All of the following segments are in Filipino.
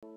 Mapalad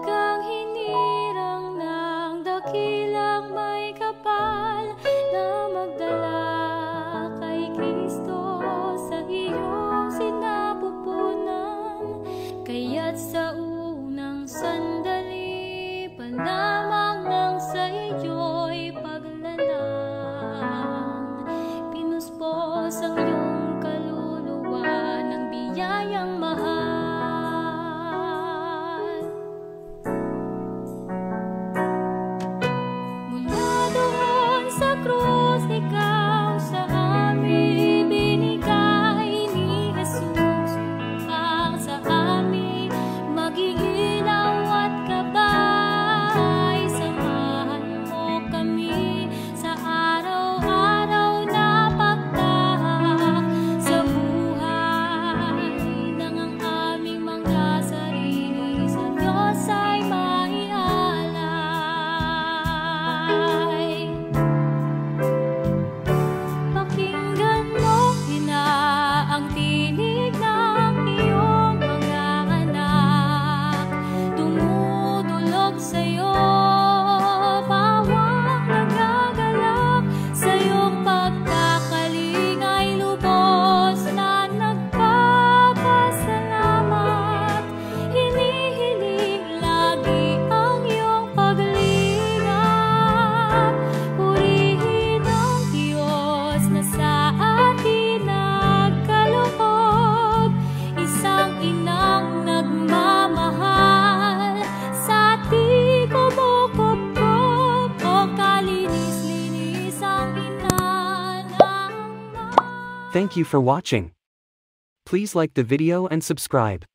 kang hinirang ng dakilang may kapal na magdala kay Kristo sa iyong sinapupunan. Kaya't sa unang sandali pa lamang nang sa iyo'y paglalang, pinuspos ang iyong kaluluwa ng biyayang mahal. Thank you for watching. Please like the video and subscribe.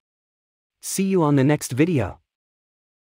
See you on the next video.